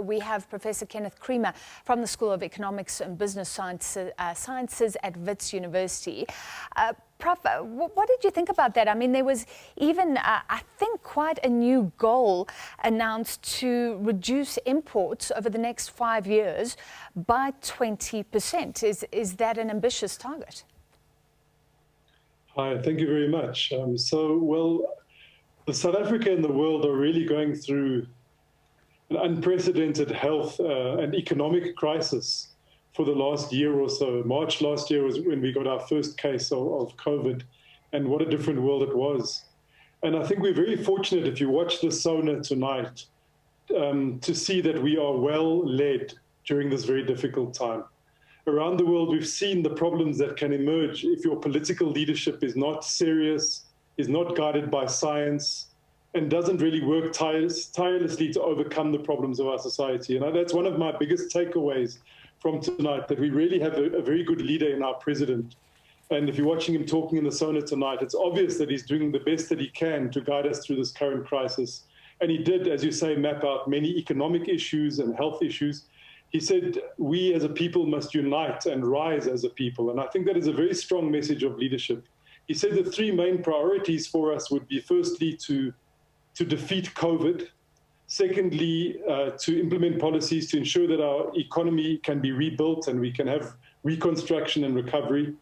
we have Professor Kenneth Creamer from the School of Economics and Business Sciences at Wits University. Prof, what did you think about that? I mean, there was even, I think, quite a new goal announced to reduce imports over the next 5 years by 20%. Is that an ambitious target? Hi, thank you very much. South Africa and the world are really going through an unprecedented health and economic crisis for the last year or so. March last year was when we got our first case of COVID, and what a different world it was. And I think we're very fortunate, if you watch the SONA tonight, to see that we are well led during this very difficult time. Around the world, we've seen the problems that can emerge if your political leadership is not serious, is not guided by science, and doesn't really work tirelessly to overcome the problems of our society. And that's one of my biggest takeaways from tonight, that we really have a very good leader in our president. And if you're watching him talking in the SONA tonight, it's obvious that he's doing the best that he can to guide us through this current crisis. And he did, as you say, map out many economic issues and health issues. He said, we as a people must unite and rise as a people. And I think that is a very strong message of leadership. He said the three main priorities for us would be, firstly, to defeat COVID. Secondly, to implement policies to ensure that our economy can be rebuilt and we can have reconstruction and recovery.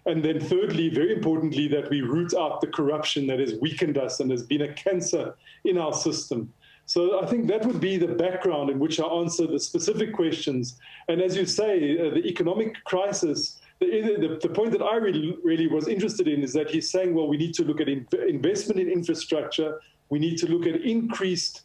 And then thirdly, very importantly, that we root out the corruption that has weakened us and has been a cancer in our system. So I think that would be the background in which I answer the specific questions. And as you say, the economic crisis, the point that I really was interested in is that he's saying, well, we need to look at investment in infrastructure. We need to look at increased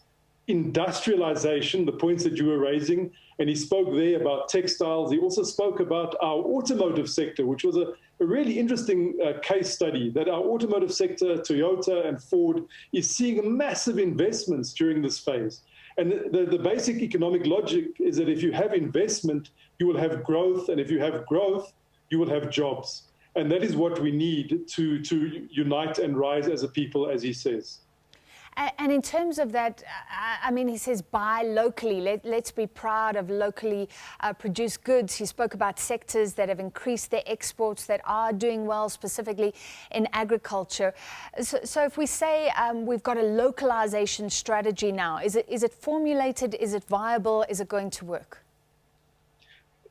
industrialization, the points that you were raising. And he spoke there about textiles. He also spoke about our automotive sector, which was a really interesting case study, that our automotive sector, Toyota and Ford, is seeing massive investments during this phase. And the basic economic logic is that if you have investment, you will have growth. And if you have growth, you will have jobs. And that is what we need to unite and rise as a people, as he says. And in terms of that, I mean, he says buy locally. Let's be proud of locally produced goods. He spoke about sectors that have increased their exports, that are doing well, specifically in agriculture. So if we say we've got a localization strategy now, is it formulated? Is it viable? Is it going to work?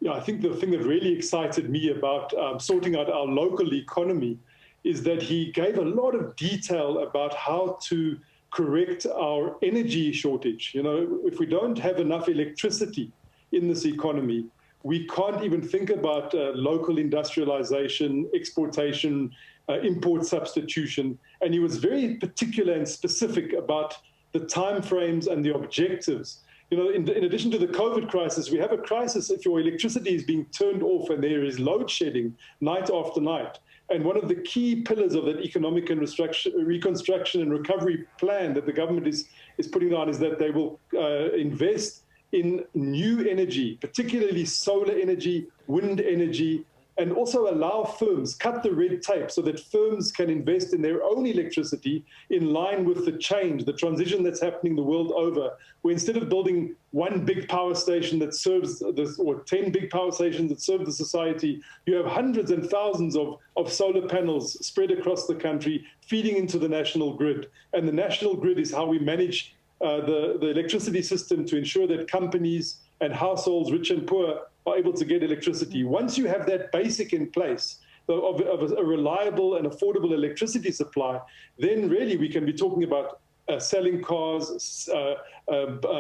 Yeah, I think the thing that really excited me about sorting out our local economy is that he gave a lot of detail about how to correct our energy shortage. You know, if we don't have enough electricity in this economy, we can't even think about local industrialization, exportation, import substitution. And he was very particular and specific about the timeframes and the objectives. You know, in addition to the COVID crisis, we have a crisis if your electricity is being turned off and there is load shedding night after night. And one of the key pillars of that economic and reconstruction and recovery plan that the government is putting on is that they will invest in new energy, particularly solar energy, wind energy, and also allow firms, cut the red tape so that firms can invest in their own electricity in line with the change, the transition that's happening the world over, where instead of building one big power station that serves this, or 10 big power stations that serve the society, you have hundreds and thousands of solar panels spread across the country, feeding into the national grid. And the national grid is how we manage the electricity system to ensure that companies and households, rich and poor, are able to get electricity. Once you have that basic in place of a reliable and affordable electricity supply, then really we can be talking about selling cars,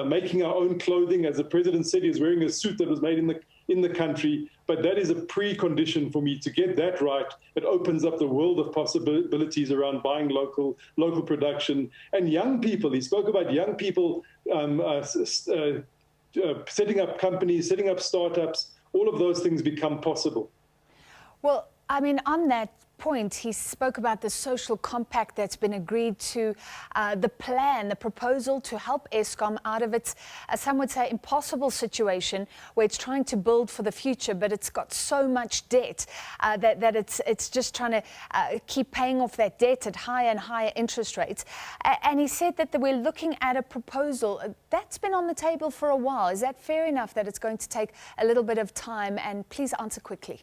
making our own clothing. As the president said, he's wearing a suit that was made in the country. But that is a precondition for me to get that right. It opens up the world of possibilities around buying local production. And young people, he spoke about young people setting up companies, setting up startups, all of those things become possible. Well, I mean, on that point, he spoke about the social compact that's been agreed to, the plan, the proposal to help Eskom out of its, some would say, impossible situation where it's trying to build for the future, but it's got so much debt that it's just trying to keep paying off that debt at higher and higher interest rates. And he said that we're looking at a proposal that's been on the table for a while. Is that fair enough that it's going to take a little bit of time? And please answer quickly.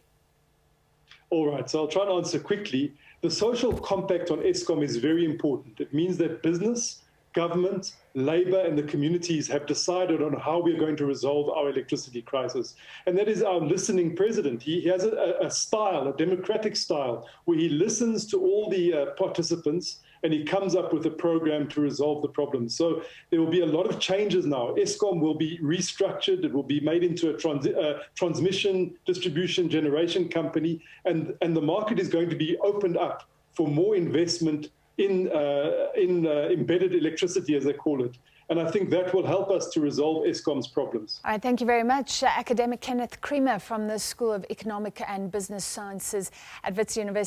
All right, so I'll try and answer quickly. The social compact on Eskom is very important. It means that business, government, labor, and the communities have decided on how we're going to resolve our electricity crisis. And that is our listening president. He has a style, a democratic style, where he listens to all the participants and he comes up with a program to resolve the problem. So there will be a lot of changes now. Eskom will be restructured. It will be made into a transmission, distribution, generation company. And the market is going to be opened up for more investment in embedded electricity, as they call it. And I think that will help us to resolve Eskom's problems. All right, thank you very much. Academic Kenneth Creamer from the School of Economic and Business Sciences at Wits University.